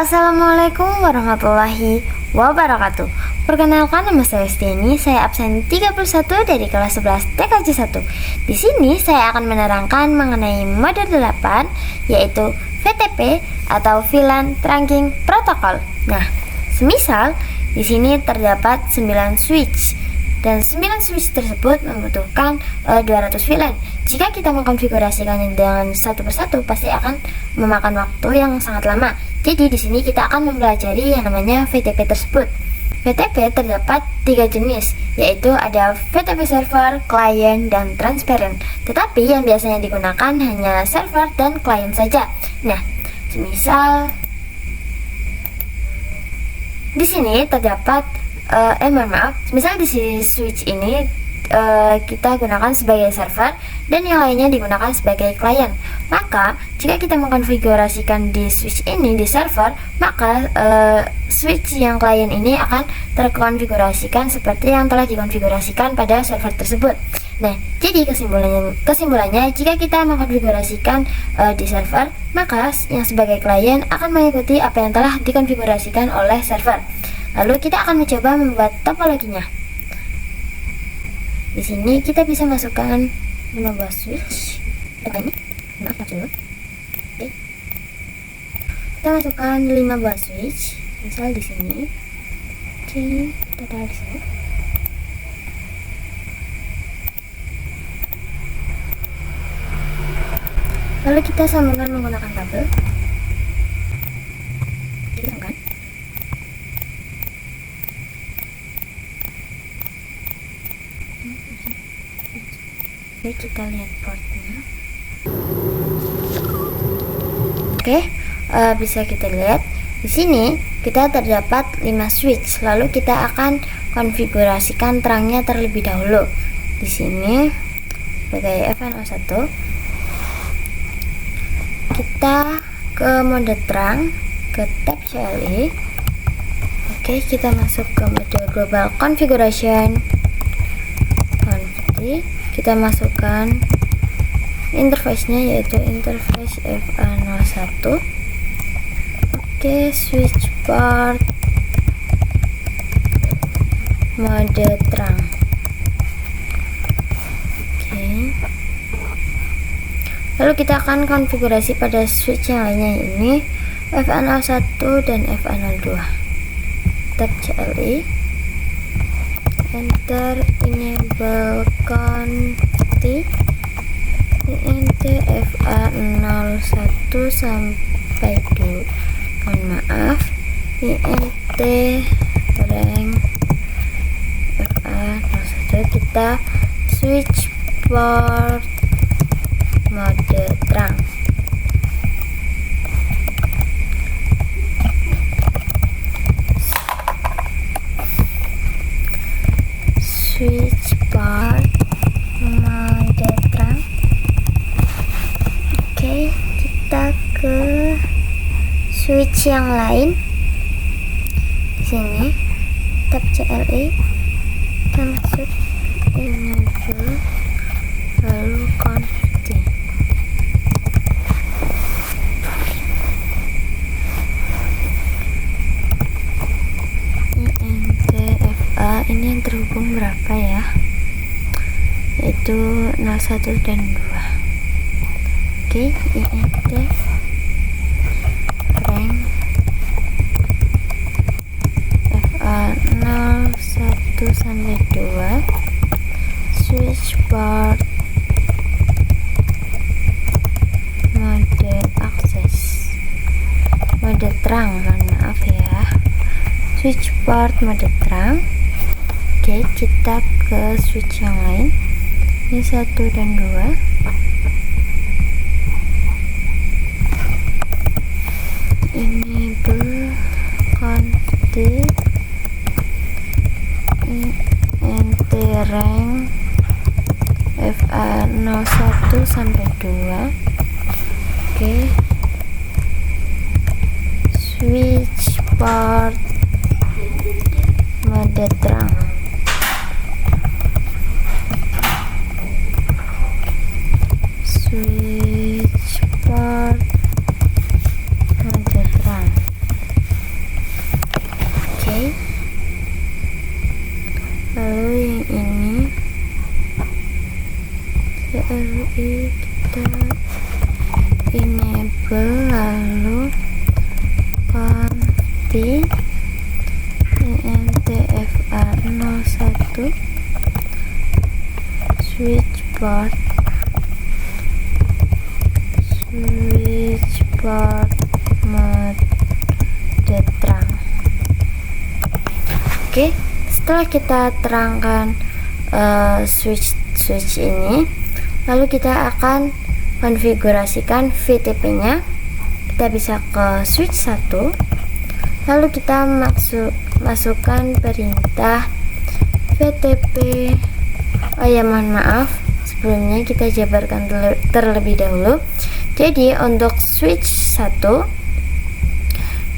Assalamualaikum warahmatullahi wabarakatuh. Perkenalkan, nama saya Stiani. Saya absen 31 dari kelas 11 TKJ 1. Di sini saya akan menerangkan mengenai mode 8, yaitu VTP atau VLAN Trunking Protocol. Nah, semisal di sini terdapat 9 switch dan 9 switch tersebut membutuhkan 200 VLAN. Jika kita mengkonfigurasikannya dengan satu persatu, pasti akan memakan waktu yang sangat lama. Jadi di sini kita akan mempelajari yang namanya VTP tersebut. VTP terdapat 3 jenis, yaitu ada VTP server, client, dan transparent. Tetapi yang biasanya digunakan hanya server dan client saja. Nah, semisal di sini terdapat misal di switch ini kita gunakan sebagai server dan yang lainnya digunakan sebagai client. Maka jika kita mengkonfigurasikan di switch ini di server, maka switch yang client ini akan terkonfigurasikan seperti yang telah dikonfigurasikan pada server tersebut. Nah, jadi kesimpulannya jika kita mengkonfigurasikan di server, maka yang sebagai client akan mengikuti apa yang telah dikonfigurasikan oleh server. Lalu kita akan mencoba membuat topologinya. Di sini kita bisa masukkan 5 buah switch. Oke. Kita masukkan 5 buah switch. Misal di sini. Oke, kita taruh di sini. Lalu kita sambungkan menggunakan kabel. Kita sambungkan. Kita lihat portnya. Oke, bisa kita lihat di sini kita terdapat 5 switch. Lalu kita akan konfigurasikan terangnya terlebih dahulu. Di sini sebagai FNO1 kita ke mode terang, ke tab CLI. Oke, kita masuk ke mode global configuration. Kita masukkan interface-nya, yaitu interface FA01. Oke, switch port mode terang. Oke. Lalu kita akan konfigurasi pada switch yang lainnya, ini FA01 dan FA02. Tab CLI, enter, enable conti int FA01 sampai 2. Mohon maaf, int rank FA01. Kita switch port mode terang. Switch port mode terang. Oke, kita ke switch yang lain. Di sini tab CLI, kita masuk enable, lalu conti. Ini yang terhubung berapa ya, yaitu 01 dan 2. Oke, int rank FA01 sampai 2, switch port mode akses, mode terang, mohon maaf ya, switch port mode terang. Oke, kita ke switch yang lain. Ini 1 dan 2. Enable conti int rank FA01 sampai 2. Oke. Switch port mode terang. Switch port mode terang. lalu yang ini CLI kita enable, lalu confi entfa01 switchboard mode terang. Oke, setelah kita terangkan switch ini, lalu kita akan konfigurasikan VTP-nya. Kita bisa ke switch 1, lalu kita masukkan perintah VTP. Oh ya, mohon maaf, sebelumnya kita jabarkan terlebih dahulu. Jadi untuk switch 1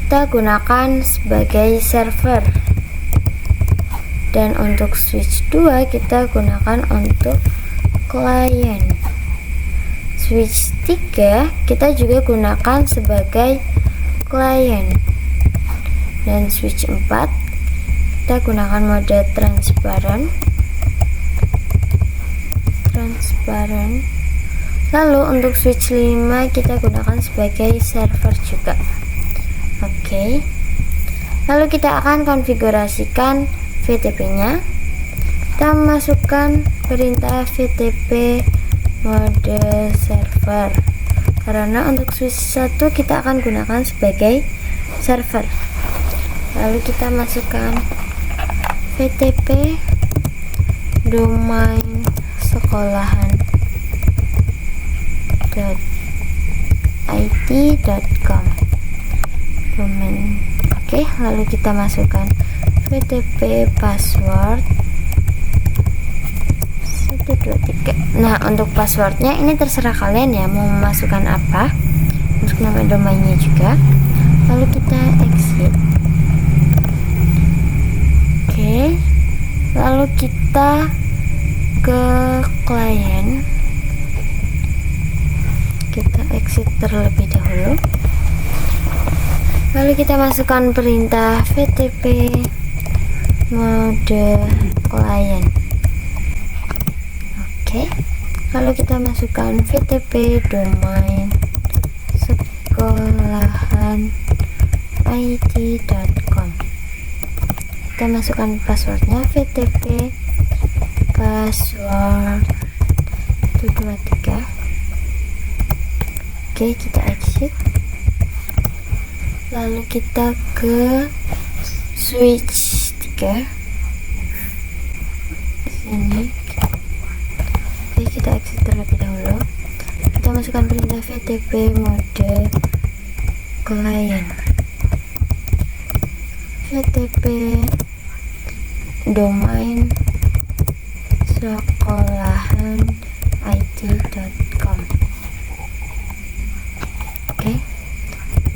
kita gunakan sebagai server, dan untuk switch 2 kita gunakan untuk klien. Switch 3 kita juga gunakan sebagai klien, dan switch 4 kita gunakan mode transparan. Lalu untuk switch 5 kita gunakan sebagai server juga. Oke, lalu kita akan konfigurasikan VTP-nya. Kita masukkan perintah VTP mode server, karena untuk switch 1 kita akan gunakan sebagai server. Lalu kita masukkan VTP domain sekolahan.it.com domain. Oke, lalu kita masukkan VTP password 123. Nah, untuk passwordnya ini terserah kalian ya, mau memasukkan apa, untuk nama domainnya juga. Lalu kita exit. Oke, lalu kita ke klien, kita exit terlebih dahulu, lalu kita masukkan perintah VTP mode klien. Oke, lalu kita masukkan VTP domain sekolahan.it.com. Kita masukkan passwordnya VTP password 123. Oke, kita exit. Lalu kita ke switch 3 sini. Oke, kita exit terlebih dahulu. Kita masukkan perintah VTP mode klien, VTP domain sekolahan.it.com. Oke,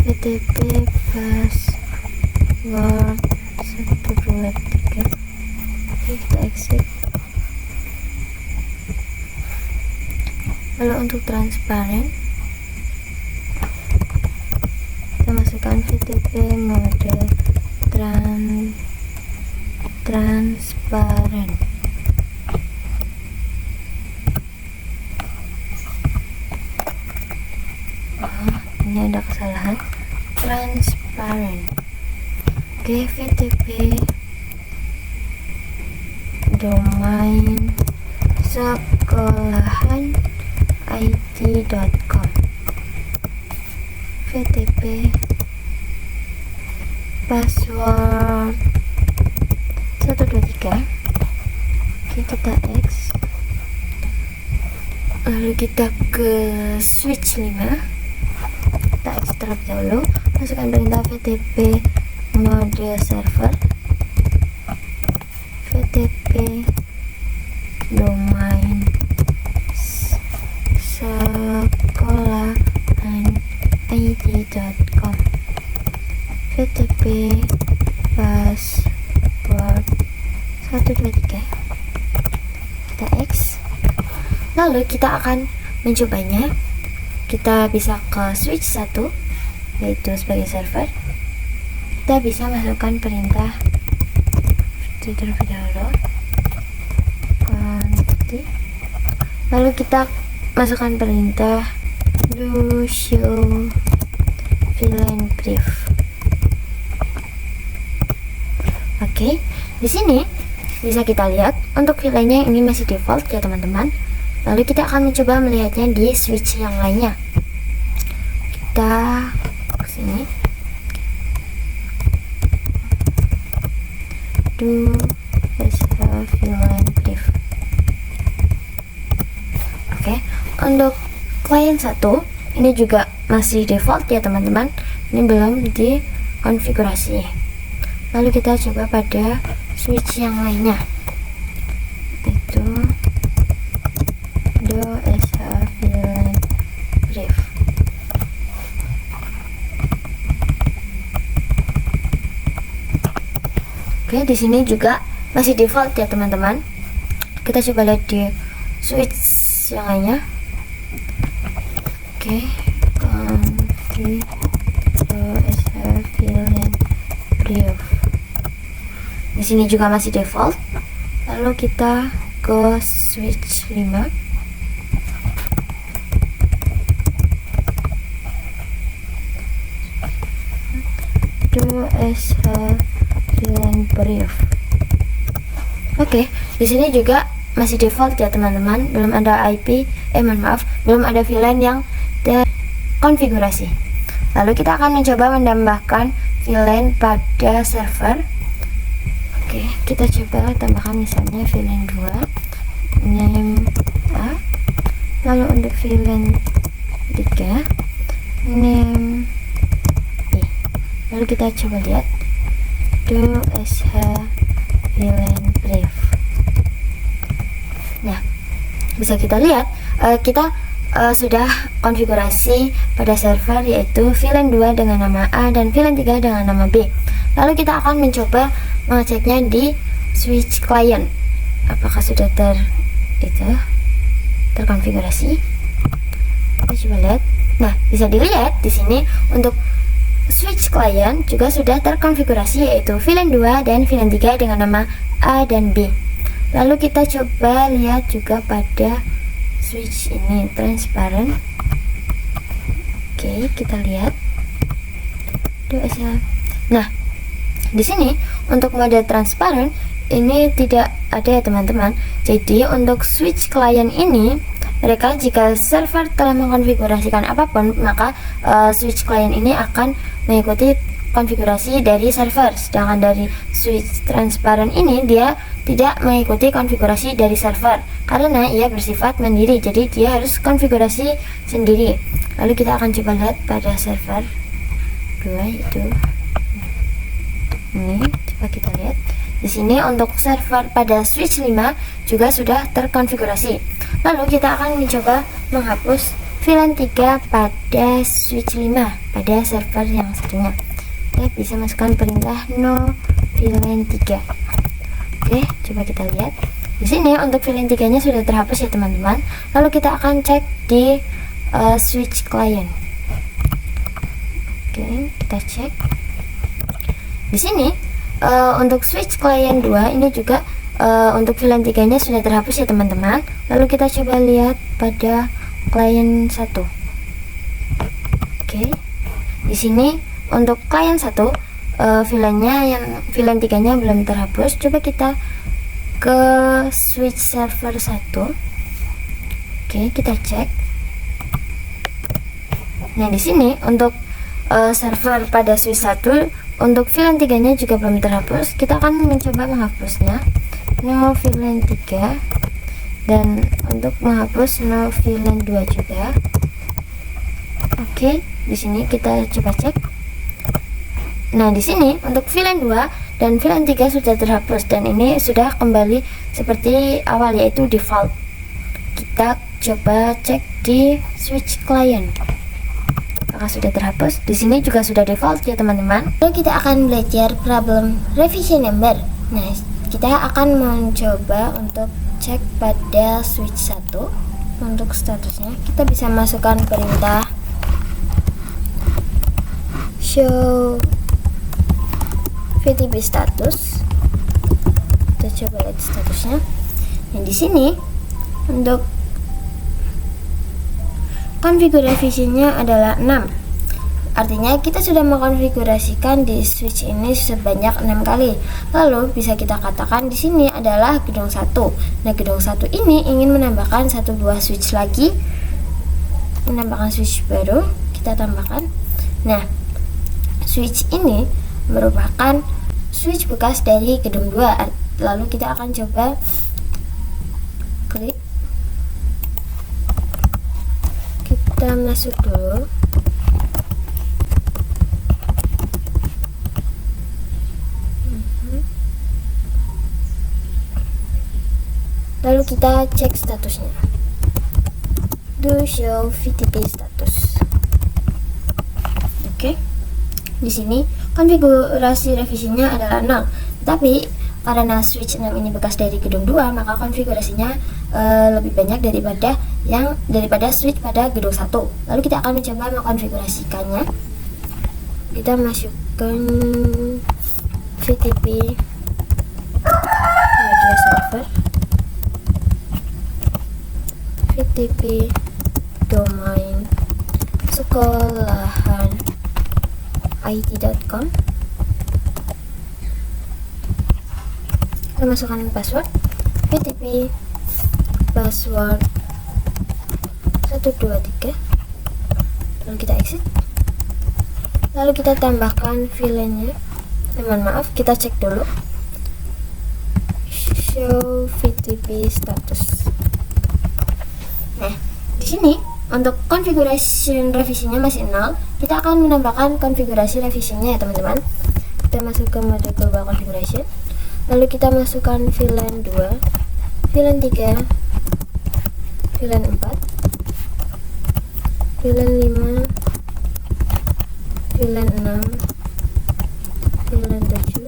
VTP password 123. Oke, kita exit. Lalu untuk transparan, kita masukkan VTP mode transparan. Ini ada kesalahan, transparan. Oke, VTP domain sekolahan.it.com, VTP password 123. Oke, kita X. Lalu kita ke switch 5. Kita X terlebih dahulu, masukkan perintah VTP mode server, VTP domain sekolahan.it.com, VTP password 123. Kita X. Lalu kita akan mencobanya. Kita bisa ke switch 1, yaitu sebagai server. Kita bisa masukkan perintah terlebih dahulu, mati. Lalu kita masukkan perintah do show VLAN brief. Oke, di sini bisa kita lihat untuk VLAN-nya ini masih default ya teman-teman. Lalu kita akan mencoba melihatnya di switch yang lainnya. Kita ke sini. Do VLAN brief. Oke, untuk klien 1 ini juga masih default ya teman-teman. Ini belum dikonfigurasi. Lalu kita coba pada switch yang lainnya, itu do VLAN brief. Oke, di sini juga masih default ya teman-teman. Kita coba lihat di switch yang lainnya. Oke, do VLAN brief. Di sini juga masih default. Lalu kita ke switch 5. Do VLAN brief. Oke, di sini juga masih default ya teman-teman. Belum ada belum ada VLAN yang terkonfigurasi. Lalu kita akan mencoba menambahkan VLAN pada server. Oke, kita coba tambahkan misalnya VLAN 2 name A. Lalu untuk VLAN 3 name B. Lalu kita coba lihat do VLAN brief. Nah, bisa kita lihat kita sudah konfigurasi pada server, yaitu VLAN 2 dengan nama A dan VLAN 3 dengan nama B. Lalu kita akan mencoba mengeceknya di switch client. Apakah sudah terkonfigurasi? Kita coba lihat. Nah, bisa dilihat di sini untuk switch client juga sudah terkonfigurasi, yaitu VLAN 2 dan VLAN 3 dengan nama A dan B. Lalu kita coba lihat juga pada switch ini transparent. Oke, kita lihat. Nah, di sini untuk mode transparent ini tidak ada ya teman-teman. Jadi untuk switch client ini, mereka jika server telah mengkonfigurasikan apapun, maka switch client ini akan mengikuti konfigurasi dari server. Sedangkan dari switch transparent ini dia tidak mengikuti konfigurasi dari server karena ia bersifat mandiri. Jadi dia harus konfigurasi sendiri. Lalu kita akan coba lihat pada server 2 itu. Ini coba kita lihat. Di sini untuk server pada switch 5 juga sudah terkonfigurasi. Lalu kita akan mencoba menghapus VLAN 3 pada switch 5 pada server yang satunya. Oke, bisa masukkan perintah no VLAN 3. Oke, coba kita lihat. Di sini untuk VLAN 3-nya sudah terhapus ya teman-teman. Lalu kita akan cek di switch client. Oke, kita cek. Di sini untuk switch client 2 ini juga untuk VLAN 3-nya sudah terhapus ya teman-teman. Lalu kita coba lihat pada client 1. Oke. Di sini untuk client 1 VLAN 3-nya belum terhapus. Coba kita ke switch server 1. Oke, kita cek. Nah, di sini untuk server pada switch 1 untuk VLAN 3-nya juga belum terhapus. Kita akan mencoba menghapusnya. No VLAN 3 dan untuk menghapus no VLAN 2 juga. Oke, di sini kita coba cek. Nah, di sini untuk VLAN 2 dan VLAN 3 sudah terhapus dan ini sudah kembali seperti awal, yaitu default. Kita coba cek di switch client. Apakah sudah terhapus? Di sini juga sudah default ya teman-teman. Lalu kita akan belajar problem revision number. Nah, kita akan mencoba untuk cek pada switch 1. Untuk statusnya kita bisa masukkan perintah show VTB status. Kita coba lihat statusnya. Nah, di sini Untuk konfigurasinya adalah 6. Artinya kita sudah mengkonfigurasikan di switch ini sebanyak 6 kali. Lalu bisa kita katakan di sini adalah gedung 1. Nah, gedung 1 ini ingin menambahkan satu buah switch lagi. Menambahkan switch baru, kita tambahkan. Nah, switch ini merupakan switch bekas dari gedung 2. Lalu kita akan coba klik. Kita masuk dulu. Lalu kita cek statusnya. Do show VTP status. Oke. Di sini konfigurasi revisinya adalah 0. Tapi karena switch 6 ini bekas dari gedung 2, maka konfigurasinya lebih banyak daripada switch pada gedung 1. Lalu kita akan mencoba mengkonfigurasikannya. Kita masukkan VTP media server, VTP domain sekolahan it.com. Kita masukkan password VTP password 123, lalu kita exit. Lalu kita tambahkan VLAN-nya. Mohon maaf, kita cek dulu. Show VTP status. Nah, di sini untuk konfigurasi revisinya masih 0. Kita akan menambahkan konfigurasi revisinya ya teman-teman. Kita masuk ke mode global configuration. Lalu kita masukkan VLAN 2, VLAN 3, VLAN 4, VLAN 5, VLAN 6, VLAN 7,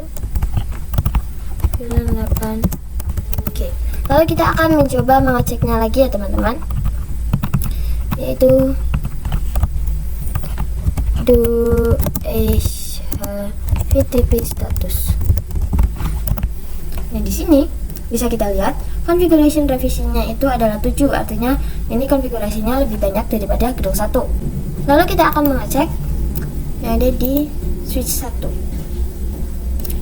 VLAN 8. Oke. Lalu kita akan mencoba mengeceknya lagi ya teman-teman. Yaitu do VTP status. Nah, di sini bisa kita lihat configuration revisinya itu adalah 7, artinya ini konfigurasinya lebih banyak daripada gedung 1. Lalu kita akan mengecek yang ada di switch 1.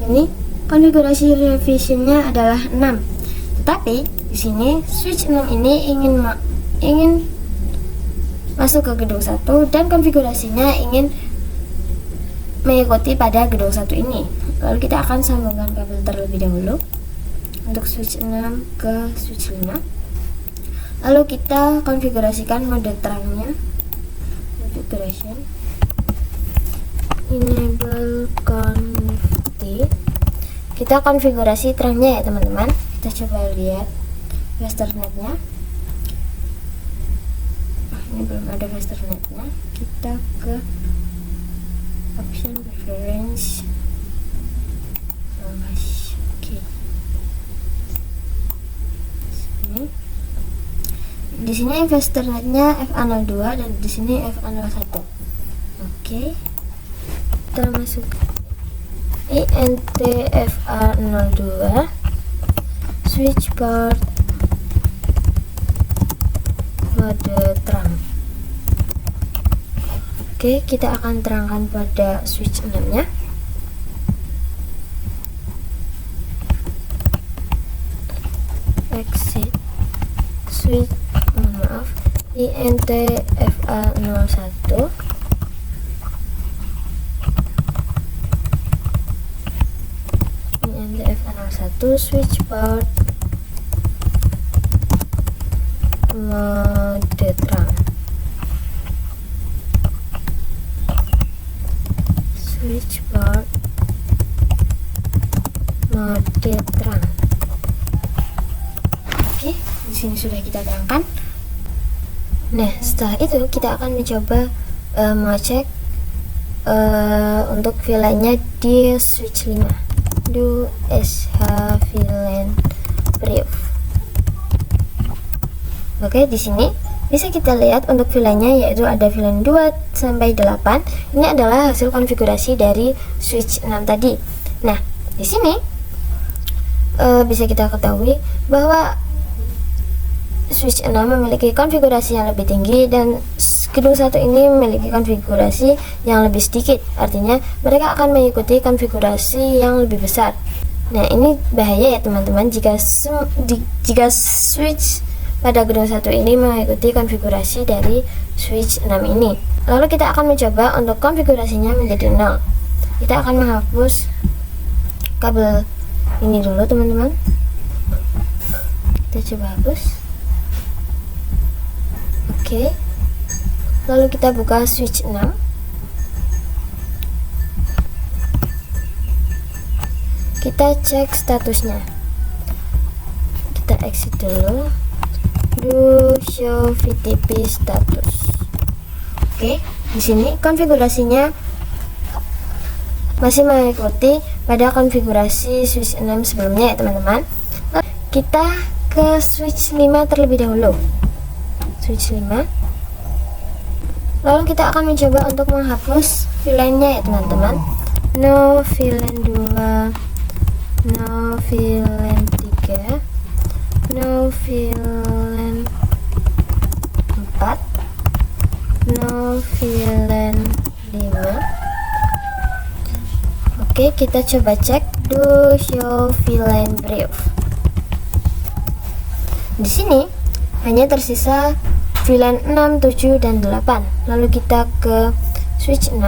Ini konfigurasi revisinya adalah 6. Tetapi di sini switch 6 ini ingin masuk ke gedung 1 dan konfigurasinya ingin mengikuti pada gedung 1 ini. Lalu kita akan sambungkan kabel terlebih dahulu untuk switch 6 ke switch 5. Lalu kita konfigurasikan mode terangnya. Configuration enable conv. Kita konfigurasi terangnya ya teman-teman. Kita coba lihat Ethernet-nya. Ini belum ada Ethernet-nya. Kita ke option preference. Oke. Di sini Ethernet-nya FA02 dan di sini FA01. Oke. Kita masuk INTFA02 switch port mode terang. Oke, kita akan terangkan pada switch 6 nya. Exit switch, maaf, INTFA01 switch port mode terang. Switch port mode terang. Oke, di sini sudah kita terangkan. Nah, setelah itu kita akan mencoba mengecek untuk VLAN-nya di switch 5. Do VLAN brief. Oke, di sini bisa kita lihat untuk VLAN-nya yaitu ada VLAN 2 sampai 8. Ini adalah hasil konfigurasi dari switch 6 tadi. Nah, di sini bisa kita ketahui bahwa switch 6 memiliki konfigurasi yang lebih tinggi dan gedung 1 ini memiliki konfigurasi yang lebih sedikit. Artinya mereka akan mengikuti konfigurasi yang lebih besar. Nah, ini bahaya ya teman-teman jika switch pada gedung 1 ini mengikuti konfigurasi dari switch 6 ini. Lalu kita akan mencoba untuk konfigurasinya menjadi 0. Kita akan menghapus kabel ini dulu teman-teman. Kita coba hapus. Oke. Lalu kita buka switch 6. Kita cek statusnya. Kita exit dulu. Do show VTP status. Oke, di sini konfigurasinya masih mengikuti pada konfigurasi switch 6 sebelumnya ya teman-teman. Kita ke switch 5 terlebih dahulu. Switch 5. Lalu kita akan mencoba untuk menghapus VLAN-nya ya teman-teman. No VLAN 2, no VLAN 3, no VLAN 4, no VLAN 5. Oke, kita coba cek do show VLAN brief. Di sini hanya tersisa VLAN 6, 7, dan 8. Lalu kita ke switch 6.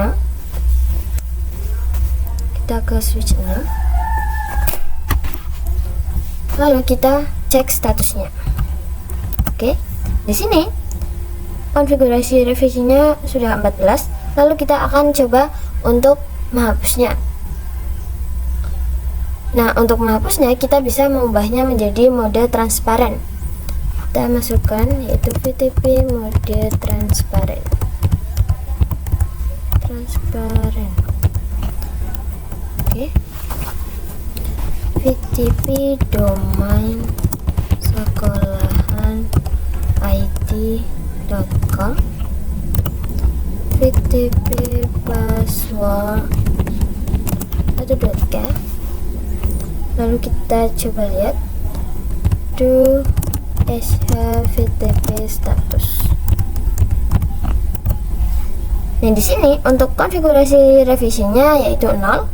Kita ke switch 6. Lalu kita cek statusnya. Oke, di sini konfigurasi revisinya sudah 14. Lalu kita akan coba untuk menghapusnya. Nah, untuk menghapusnya kita bisa mengubahnya menjadi mode transparan. Kita masukkan yaitu VTP mode transparan. Oke. VTP domain sekolahan IT.com, VTP password 1.k. Lalu kita coba lihat do VTP status. Nah, di sini untuk konfigurasi revisinya yaitu 0.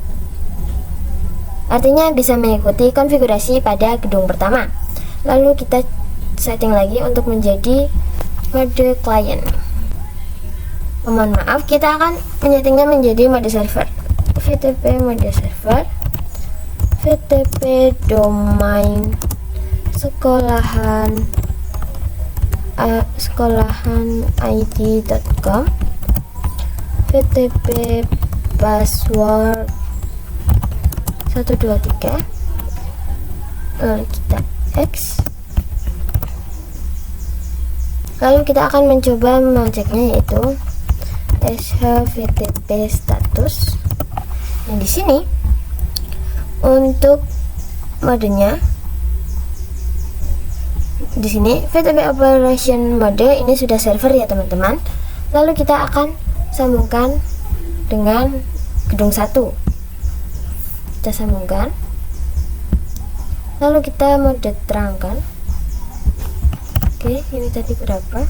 Artinya bisa mengikuti konfigurasi pada gedung pertama. Lalu kita setting lagi untuk menjadi mode client. Mohon maaf, kita akan menyetingnya menjadi mode server. VTP mode server, VTP domain sekolahan IT.com, VTP password 123. Lalu kita X. Lalu kita akan mencoba mengeceknya yaitu VTP status. Nah, di sini untuk modenya di sini VTP operation mode ini sudah server ya teman-teman. Lalu kita akan sambungkan dengan gedung 1. Kita sambungkan. Lalu kita mode terangkan. Oke, ini tadi berapa?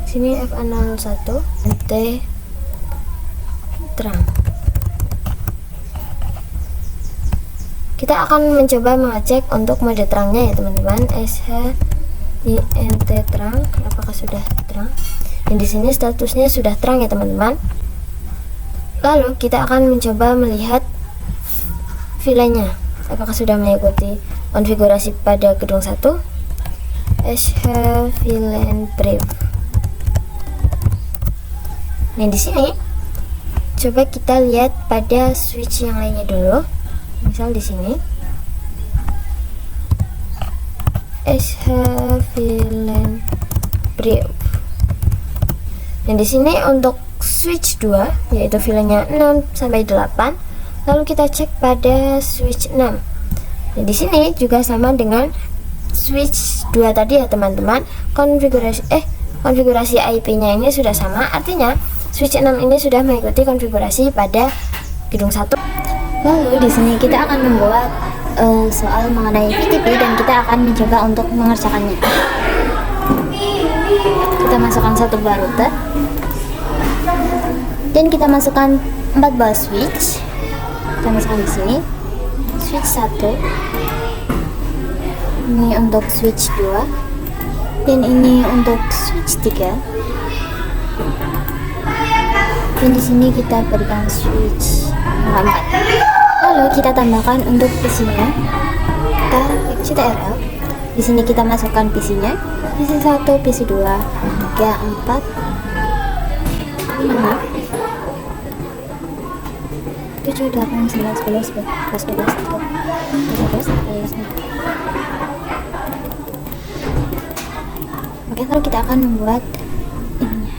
Sini FA01 NT terang. Kita akan mencoba mengecek untuk mode terangnya ya teman-teman. SHINT terang, apakah sudah terang? Dan di sini statusnya sudah terang ya teman-teman. Lalu kita akan mencoba melihat VLAN-nya, apakah sudah mengikuti konfigurasi pada gedung 1. VLAN brief. Nah, di sini coba kita lihat pada switch yang lainnya dulu. Misal di sini VLAN brief. Dan di sini untuk switch 2 yaitu VLAN-nya 6 sampai 8. Lalu kita cek pada switch 6. Dan di sini juga sama dengan switch 2 tadi ya teman-teman. Konfigurasi IP-nya ini sudah sama. Artinya switch 6 ini sudah mengikuti konfigurasi pada gedung 1. Lalu di sini kita akan membuat soal mengenai VTP dan kita akan mencoba untuk mengerjakannya. Kita masukkan satu buah router dan kita masukkan 4 buah switch. Kita masukkan di sini switch 1, ini untuk switch 2, dan ini untuk switch 3. Dan di sini kita berikan switch 4. Lalu kita tambahkan untuk PC-nya. Kita CTRL. Di sini kita masukkan PC-nya. PC 1, PC 2, 3, 4, 5, 7, 8, 9, 10, 11, 12, 13, 14. Oke, kalau kita akan membuat ini,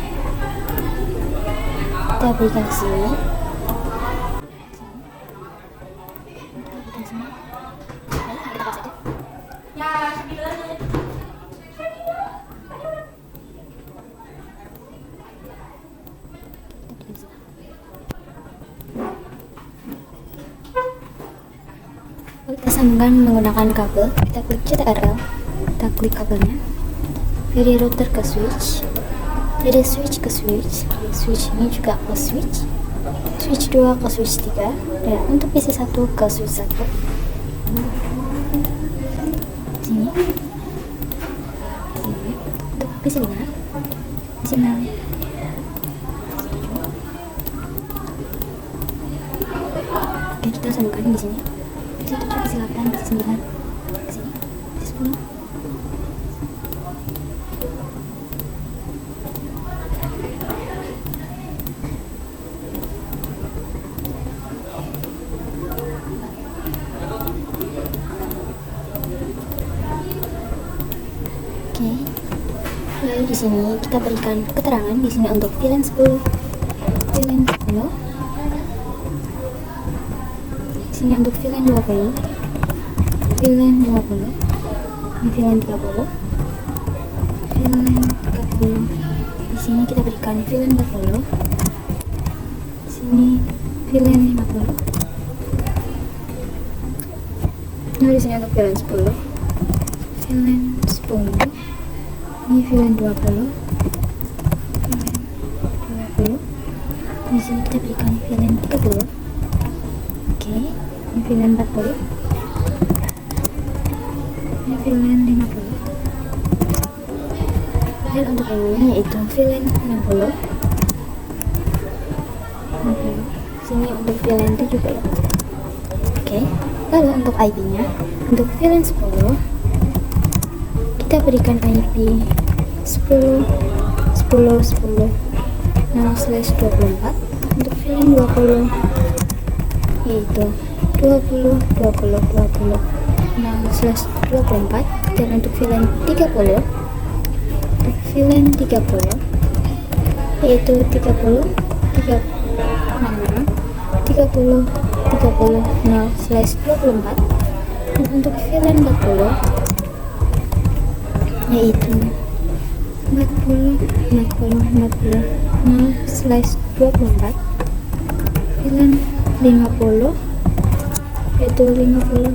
kita berikan di sini. Kita sambungkan menggunakan kabel. Kita klik CTRL, kita klik kabelnya dari router ke switch, dari switch ke switch, dari switch ini juga ke switch, switch 2 ke switch 3, dan untuk PC 1 ke switch 1. Sini, untuk PC nya di sini. Oke, kita sambungkan di sini. PC 7, PC 8, PC 9, ke sini, PC 10. Oke. Lalu di sini kita berikan keterangan di sini untuk VLAN 10, VLAN 10. Ini untuk VLAN 20, VLAN 20, ini VLAN 30, VLAN 30. Di sini kita berikan VLAN 40, di sini VLAN 50. Nah, di sini untuk VLAN 10, VLAN 10, ini VLAN 20, VLAN 20. Di sini kita berikan VLAN 30. Oke. Ini VLAN 40, ini VLAN 50, dan untuk ini yaitu VLAN 60, sini untuk VLAN 70. Oke, lalu untuk IP nya untuk VLAN 10 kita berikan IP 10 10 10 0/24. Untuk VLAN 20 yaitu 20 20 20 0/24, dan untuk VLAN 30 yaitu 30 30 30 0/24, dan untuk VLAN 40 yaitu 40 0/24, VLAN 50 yaitu 50,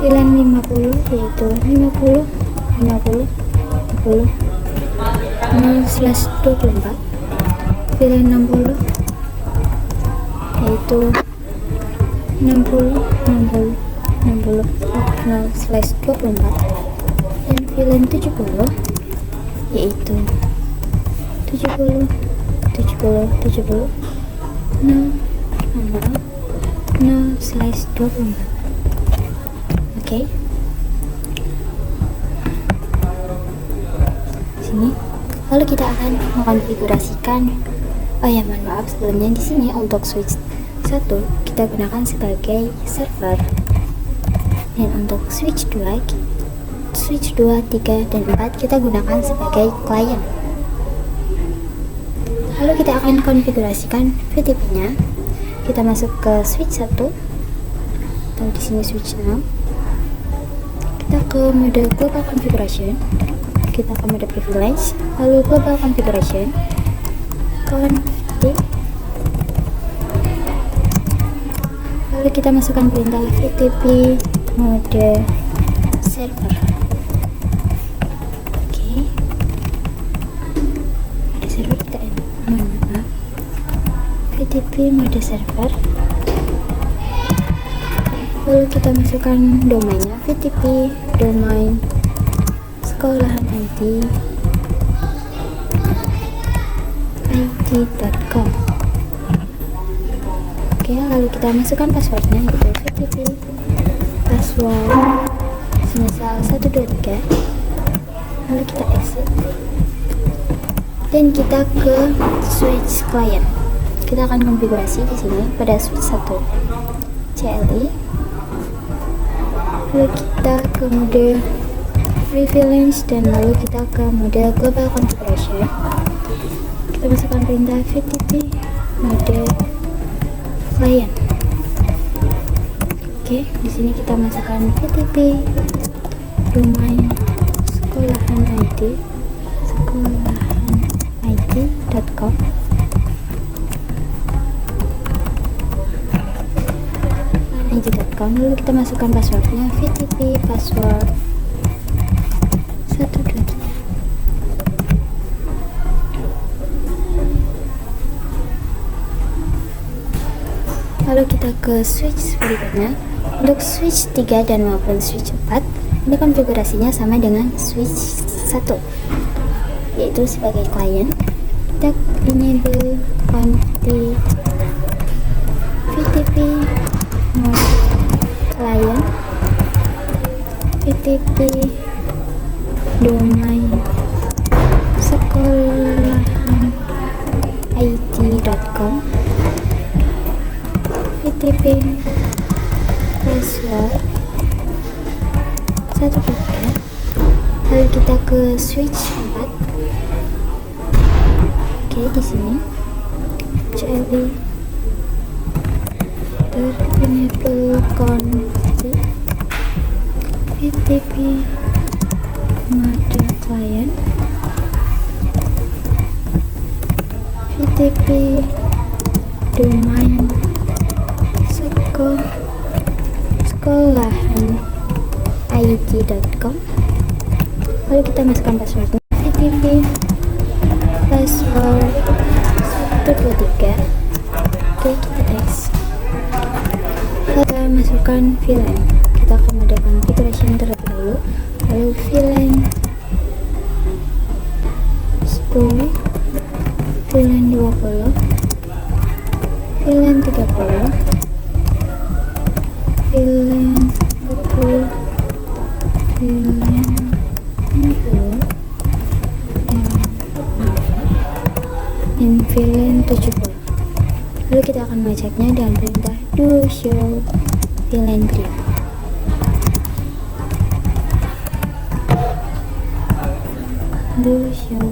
VLAN 50 yaitu 50 50 50 0/24, VLAN 60 yaitu 60 60 60 0/24, dan VLAN 70 yaitu 70 70 70 0/24. Oke. Sini. Lalu kita akan mengkonfigurasikan. Oh ya, mohon maaf sebelumnya, di sini untuk switch 1 kita gunakan sebagai server. Dan untuk switch 2, 3 dan 4 kita gunakan sebagai client. Lalu kita akan konfigurasikan VTP-nya. Kita masuk ke switch 1, atau di sini switch 6. Kita ke mode global configuration, kita ke mode privilege, lalu global configuration, config, lalu Lalu kita masukkan perintah VTP mode server. Oke, mode server kita maaf, VTP mode server. Lalu kita masukkan domainnya VTP domain sekolahan it.com. Oke, lalu kita masukkan passwordnya yaitu VTP password semisal 123. Lalu kita exit dan kita ke switch client. Kita akan konfigurasi di sini pada switch 1 CLI. Lalu kita ke mode Prevalence dan lalu kita ke mode Global Configuration. Kita masukkan perintah VTP mode client. Oke, di sini kita masukkan VTP domain sekolahan it.com. Lalu kita masukkan passwordnya VTP password 123. Lalu kita ke switch berikutnya. Untuk switch 3 dan maupun switch 4 ini konfigurasinya sama dengan switch 1, yaitu sebagai client. Kita enable VTP mode client VTP domain sekolahan it.com VTP password 123. Lalu kita ke switch 4. Oke, di sini CLI enable config VTP mode client VTP domain sekolahan it.com. Lalu kita masukkan passwordnya VTP password 123. Oke, kita next. Kita masukkan VLAN. Kita akan mode configuration terlebih dahulu. Lalu VLAN 10, VLAN 20, VLAN 30, VLAN 40, VLAN 60, dan VLAN 70. Lalu kita akan mengeceknya dengan perintah do show VLAN grid. Do show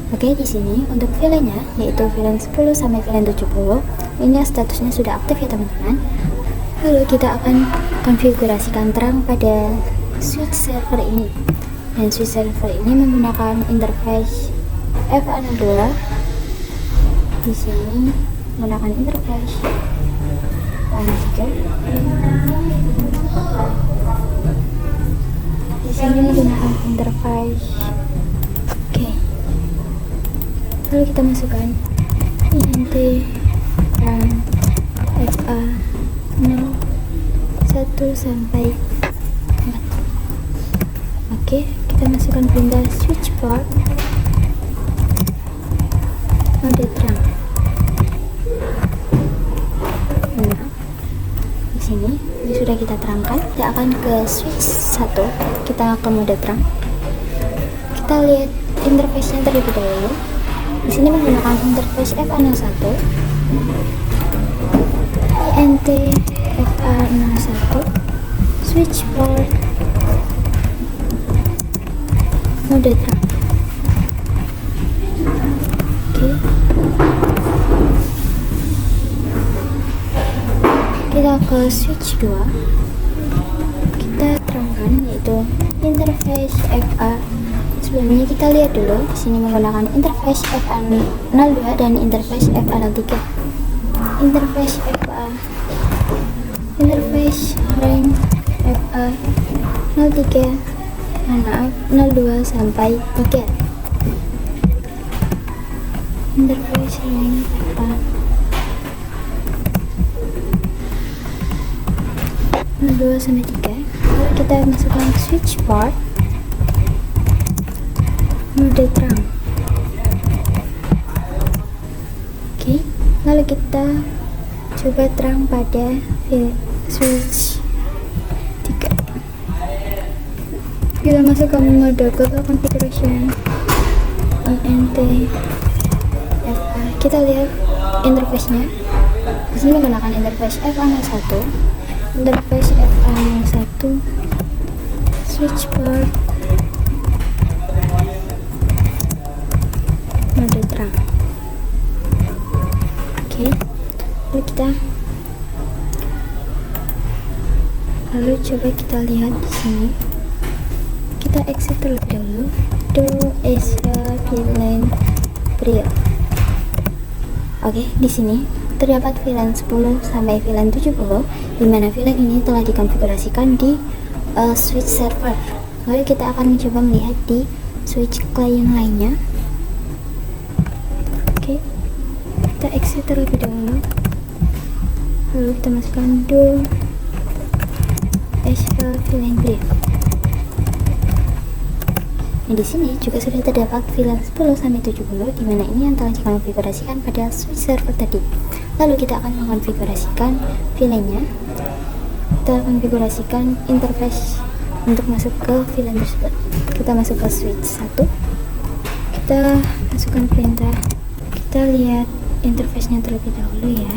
Oke, di sini untuk VLAN-nya yaitu VLAN 10 sampai VLAN 70. Ini statusnya sudah aktif ya teman-teman. Lalu kita akan konfigurasikan terang pada switch server ini. Dan switch server ini menggunakan interface FA62. Di sini menggunakan interface FA3. Di sini menggunakan interface. Oke. Lalu kita masukkan int RAM FA 0 1 sampai 4. Oke, kita masukkan perintah switch port mode terang. Nah, di sini ini sudah kita terangkan. Kita akan ke switch 1. Kita ke mode terang. Kita lihat interface-nya terlebih dahulu. Di sini menggunakan interface FA01, int FA01, switch port mode terang. Oke. Kita ke switch 2. Kita terangkan yaitu interface FA10, Sebelumnya kita lihat dulu di sini menggunakan interface FA02 dan interface FA03. Interface rank FA03, maaf, 02 sampai 3. Interface rank FA 02 sampai 3. Lalu kita masukkan switch port mode terang. Oke, lalu kita coba terang pada switch 3. Kita masukkan mode global configuration INT-FA. Kita lihat interface-nya. Di sini menggunakan interface FA01, interface FA01, switch port mode terang. Oke, lalu coba kita lihat di sini. Kita exit terlebih dahulu do Asia VLAN Brio. Oke, di sini terdapat VLAN 10 sampai VLAN 70, di mana VLAN ini telah dikonfigurasikan di switch server. Lalu kita akan mencoba melihat di switch client lainnya. Oke, kita exit terlebih dahulu. Lalu kita masukkan do Asia VLAN Brio. Nah, di sini juga sudah terdapat VLAN 10 sampai 70, di mana ini yang telah dikonfigurasikan pada switch server tadi. Lalu kita akan mengkonfigurasikan VLAN-nya. Kita konfigurasikan interface untuk masuk ke VLAN tersebut. Kita masuk ke switch 1. Kita masukkan perintah. Kita lihat interface-nya terlebih dahulu ya.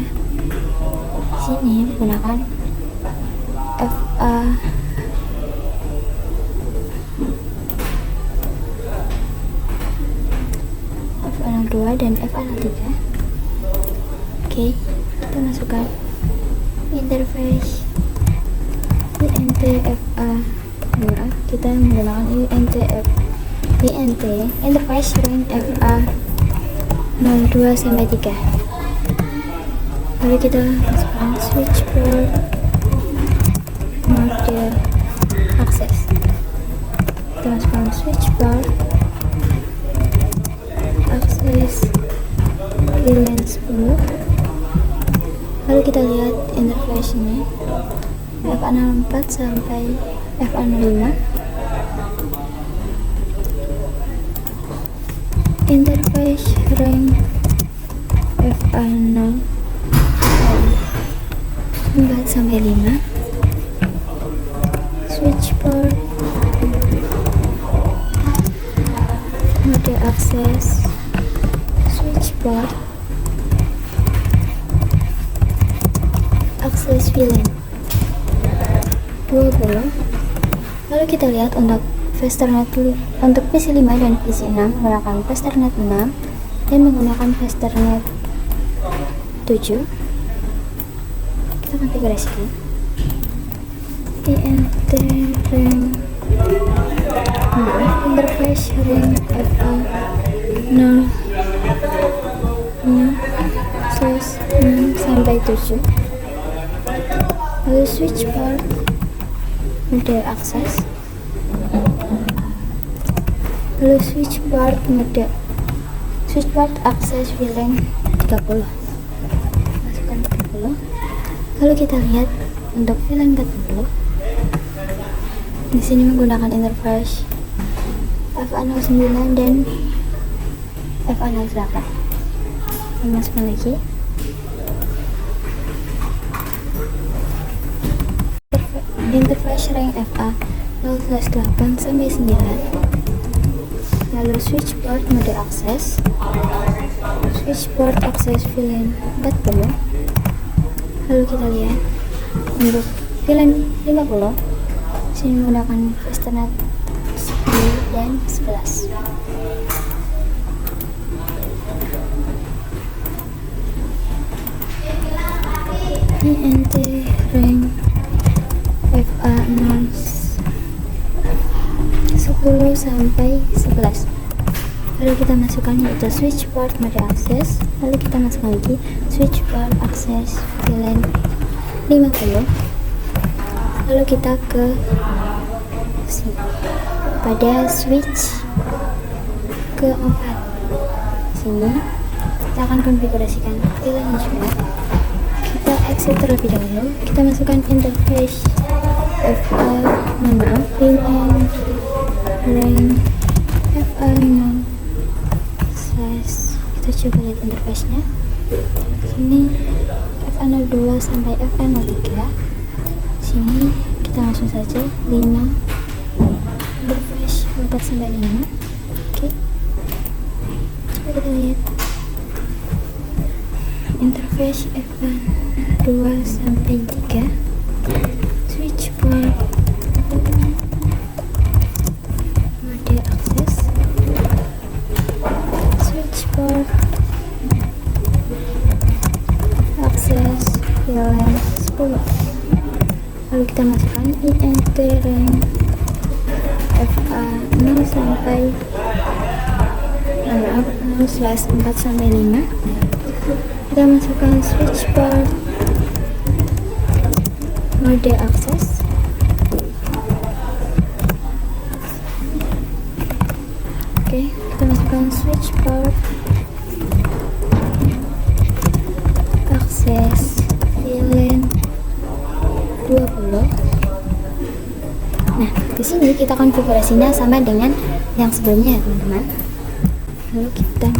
Di sini menggunakan FA02 dan FA03. Oke, kita masukkan interface INT-FA. Kita menggunakan interface rank FA02 sampai 3. Lalu kita masukkan switch port mode access. Kita masukkan switch port access VLAN 10. Lalu kita lihat interface ini FA04 sampai FA05. Interface rank FA0 4 sampai 5. Switch port mode access, switch port access VLAN 20. Lalu kita lihat untuk untuk PC5 dan PC6 menggunakan Ethernet 6 dan menggunakan Ethernet 7. Kita konfigurasikan INT rank interface rank FA0 sampai 7. Lalu switch port mode access, lalu switch port access VLAN 30. Masukkan 30. Lalu kita lihat untuk VLAN 40. Di sini menggunakan interface FA09 dan FA08. Masukkan lagi. Interface rank FA0/8 sampai 9. Lalu switch port mode access, switch port access VLAN 40. Lalu kita lihat untuk VLAN 50, sini menggunakan Ethernet 10 dan 11. INT rank FA0 10 sampai 11. 11. Lalu kita masukkan yaitu switch port mode akses. Lalu kita masukkan lagi switch port akses VLAN 50. Lalu kita ke sini pada switch keempat. Sini kita akan konfigurasikan VLAN juga. Kita exit terlebih dahulu. Kita masukkan interface VLAN FA0 slash. Kita coba lihat interface-nya. Sini FA02 sampai FA03. Sini kita langsung saja 5 interface 4 sampai 5. Oke, coba kita lihat interface FA2 sampai 3, switch port mode akses, switch port akses VLAN 10. Lalu kita masukkan INT rank FA0 sampai 0/4 sampai 5. Kita masukkan switch port mode akses, oke, kita masukkan switch port akses VLAN 20. Nah, di sini kita konfigurasinya sama dengan yang sebelumnya, teman-teman. Lalu kita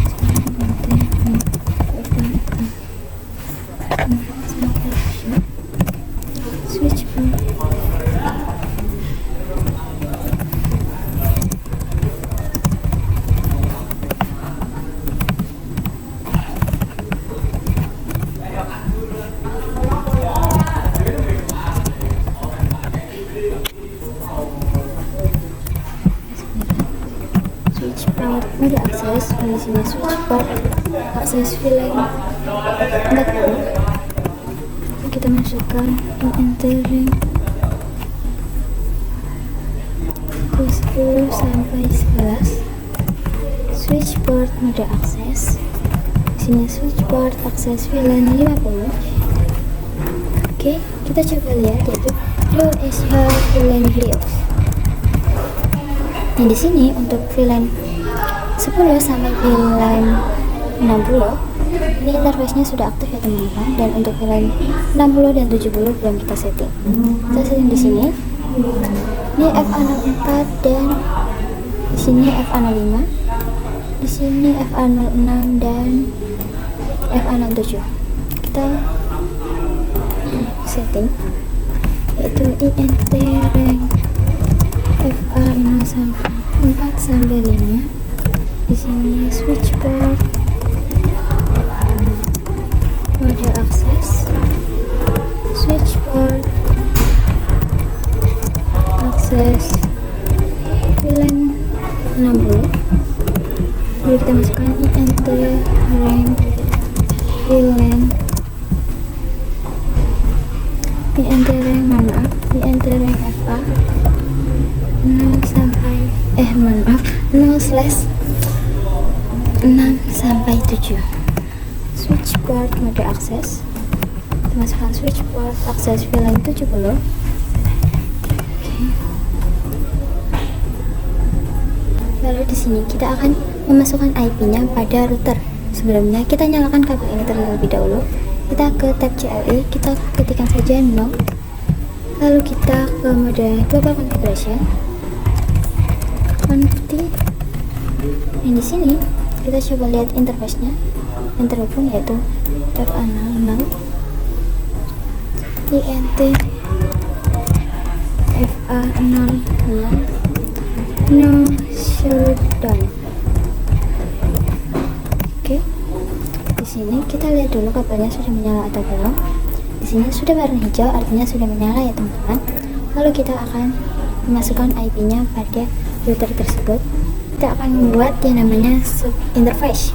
switch port mode akses. Di sini switch port akses VLAN 40. Kita masukkan INT rank 10 sampai 11. Switch port mode akses. Di sini switch port akses VLAN 50. Oke, kita coba lihat yaitu SH VLAN BIOS. Nah, di sini untuk VLAN 10 sampai VLAN 60 ini interface-nya sudah aktif ya, teman-teman. Dan untuk VLAN 60 dan 70 belum kita setting. Kita setting di sini. Ini FA04 dan di sini FA05. Di sini FA06 dan FA67. Kita setting yaitu INT rank FA0 sampai 4 sampai 5. Di sini switch port mode akses, switch port akses VLAN 60. Lalu kita masukkan INT rank VLAN INT rank FA 0 sampai 6 sampai 7. Switch port mode akses. Kita masukkan switch port akses VLAN 70. Lalu di sini kita akan memasukkan IP-nya pada router. Sebelumnya kita nyalakan kabel ini terlebih dahulu. Kita ke tab CLI, kita ketikkan saja 0. Lalu kita ke mode global configuration. Dan di sini kita coba lihat interface-nya yang terhubung yaitu FA00 INT FA00 no shutdown. Oke, di sini kita lihat dulu kabelnya sudah menyala atau belum. Di sini sudah warna hijau, artinya sudah menyala ya, teman-teman. Lalu kita akan memasukkan IP-nya pada router tersebut. Kita akan membuat yang namanya interface.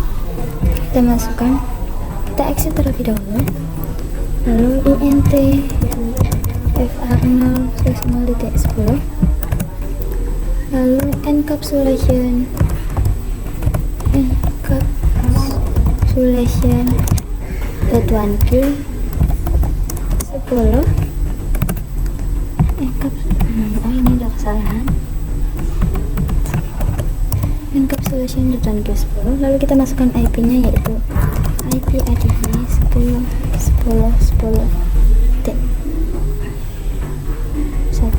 Kita masukkan, kita exit terlebih dahulu. Lalu INT FA0/0.10. Lalu encapsulation encapsulation.1Q 10 oh ini ada kesalahan. Encapsulation.1Q 10, lalu kita masukkan IP nya yaitu IP ADD 10 10 10 T 1.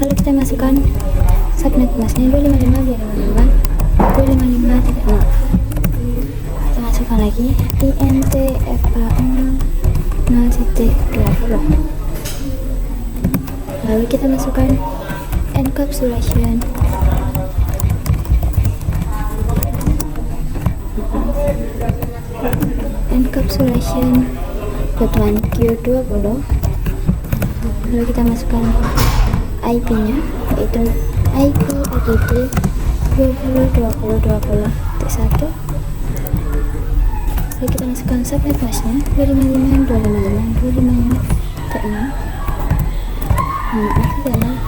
Lalu kita masukkan subnet masknya 255 255 255 kita masukkan lagi INTFA 0.20. lalu kita masukkan encapsulation .1Q20. lalu kita masukkan IP nya yaitu IP ADD 20 T1. lalu kita masukkan subnet masknya 255 255 T6.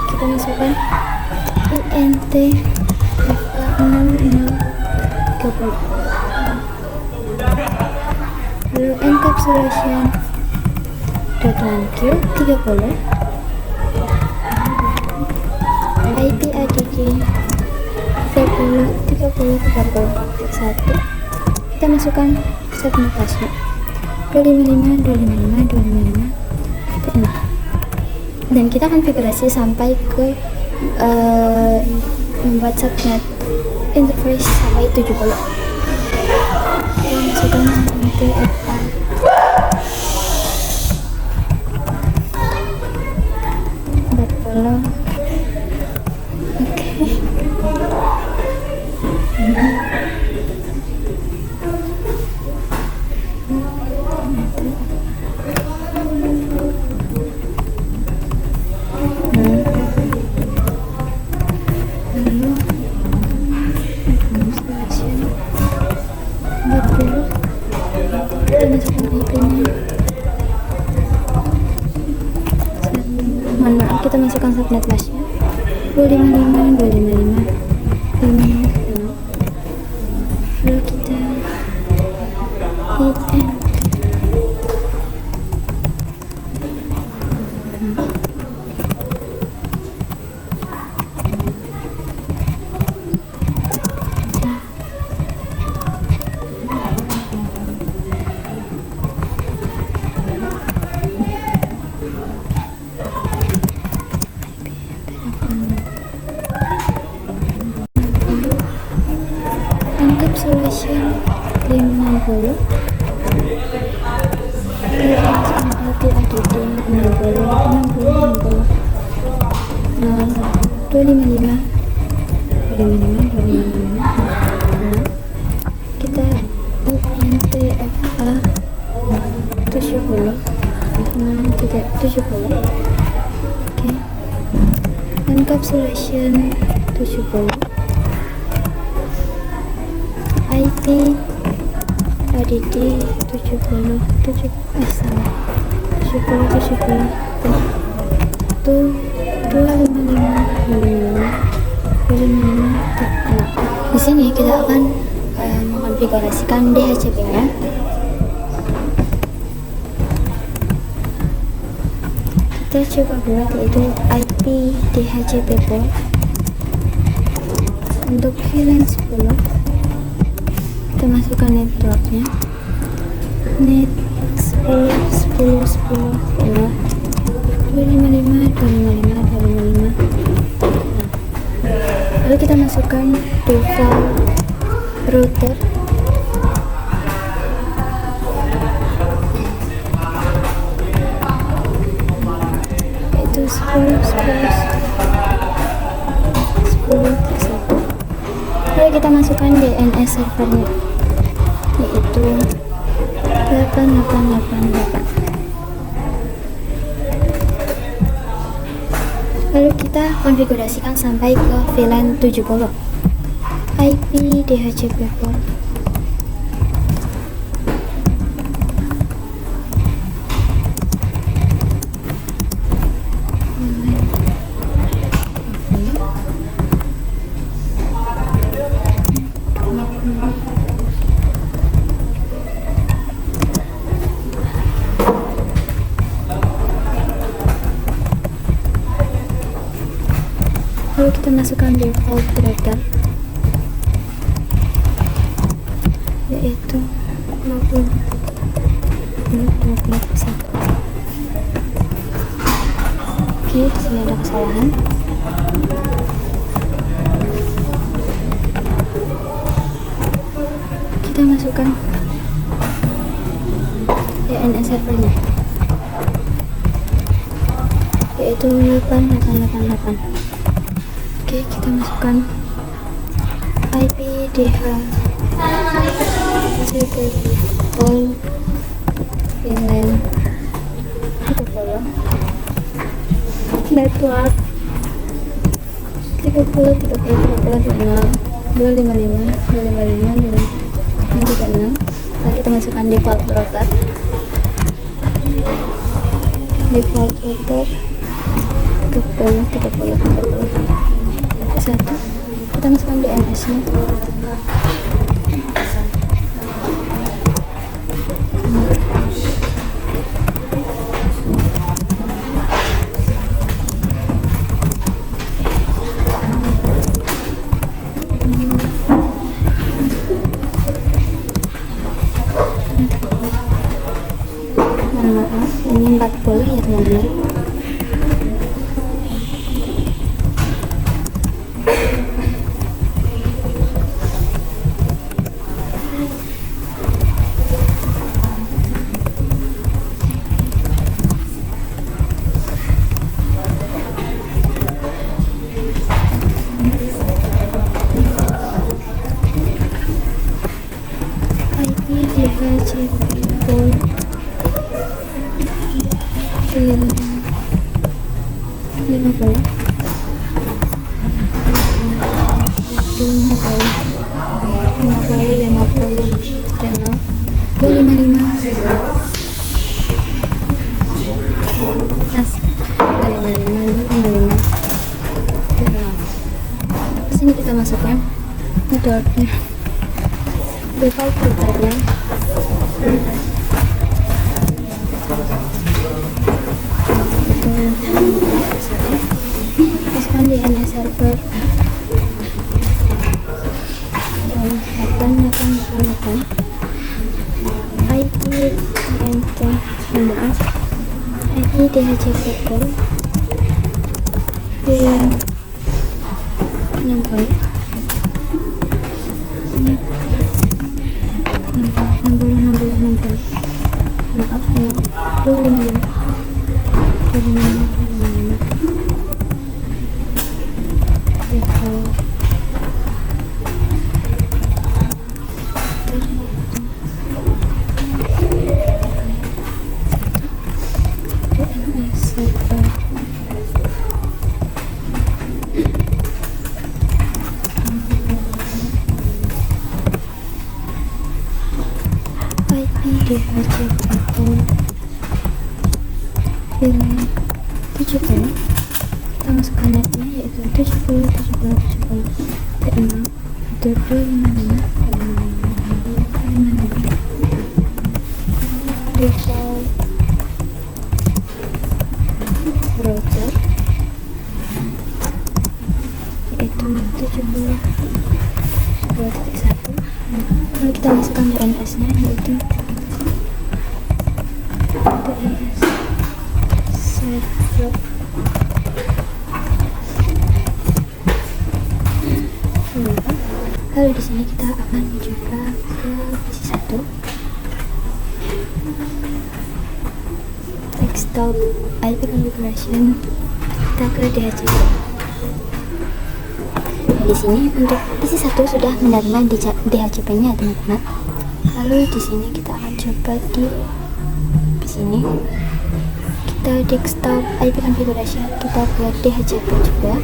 kita masukkan INTFA 0030. lalu encapsulation.1Q 30 IP ADD 30 1. kita masukkan subnet masknya 255 T6 dan kita konfigurasi sampai ke membuat subnet interface sampai 70. kita masukkan INTFA 40. Kita masukkan subnet masknya 255 lalu kita hit enter. Encapsulation 50. IP ADD 60 255 kita INTFA 70 oke. Encapsulation 70 IP ADD 70 tuh 255 di sini kita akan mengkonfigurasikan DHCP nya. Kita coba buat yaitu IP DHCP port untuk VLAN 10. kita masukkan networknya net 10 255 lalu kita masukkan default router yaitu 10 lalu kita masukkan DNS servernya yaitu 8888. Lalu kita konfigurasikan sampai ke VLAN 70 IP DHCP port masukkan default router, yaitu 20.21. Oke, di sini ada kesalahan. Kita masukkan DNS servernya, yaitu 8888. Oke, kita masukkan IP DHCP VLAN 30 network 255 255. Lalu kita masukkan default router, satu. Kita masukkan DNS nya, maaf ini 40 ya teman-teman. IP DHCP 255. Sini kita masukkan networknya, default routernya, masukkan DNS server 8888, IP INT, maaf, IP DHCP yang 60 maaf, 25. DHCP VLAN 70. Kita masukkan netnya, yaitu 70 P6 255 default router, yaitu 70.2.1. Lalu kita masukkan DNS nya, yaitu DNS server lalu di sini kita akan mencoba ke PC 1, desktop IP configuration, kita ke DHCP. Di sini untuk PC 1 sudah menerima DHCP nya teman-teman. Lalu di sini kita akan coba di sini, kita desktop IP configuration, kita ke DHCP juga.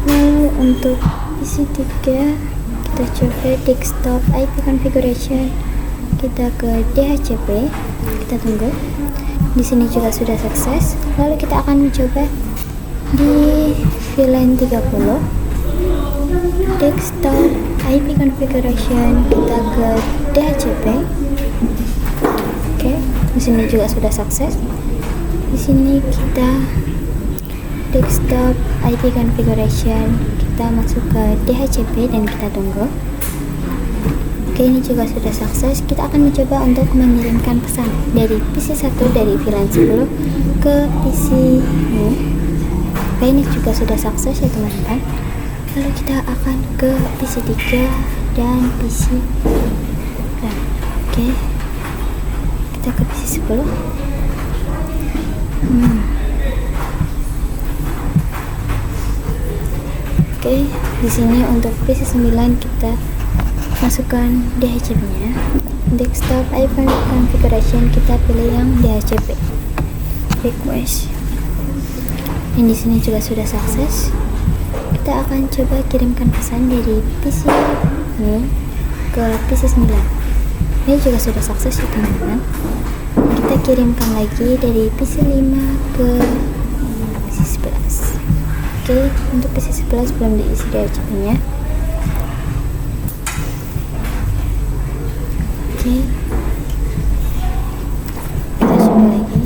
Lalu untuk PC 3 kita coba desktop IP configuration, kita ke DHCP, kita tunggu. Di sini juga sudah sukses. Lalu kita akan mencoba di VLAN 30, desktop IP configuration, kita ke DHCP. Oke, di sini juga sudah sukses. Di sini kita desktop IP configuration, kita masuk ke DHCP dan kita tunggu. Oke, ini juga sudah sukses. Kita akan mencoba untuk mengirimkan pesan dari PC 1 dari VLAN 10 ke PC ini. Oke, ini juga sudah sukses ya teman-teman. Lalu kita akan ke PC 3 dan PC. Nah, oke, kita ke PC 10. Oke, di sini untuk PC 9 kita masukkan DHCP-nya. Desktop icon configuration kita pilih yang DHCP. Request. Dan di sini juga sudah sukses. Kita akan coba kirimkan pesan dari PC ini ke PC 9. Ini juga sudah sukses ya teman-teman. Kita kirimkan lagi dari PC 5 ke PC 11. Oke, untuk PC 11 belum diisi DHCP-nya. Oke, kita coba lagi.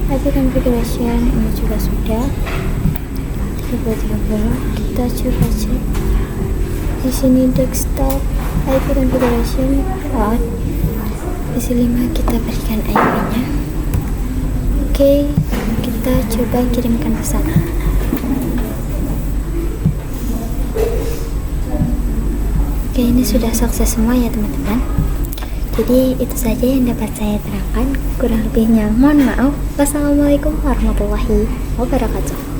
IP configuration ini juga sudah 3030. Kita coba cek di sini desktop IP configuration on. PC 5 kita berikan IP-nya. Oke, kita coba kirimkan pesan. Oke, ini sudah sukses semua ya teman-teman. Jadi itu saja yang dapat saya terangkan. Kurang lebihnya mohon maaf. Wassalamualaikum warahmatullahi wabarakatuh.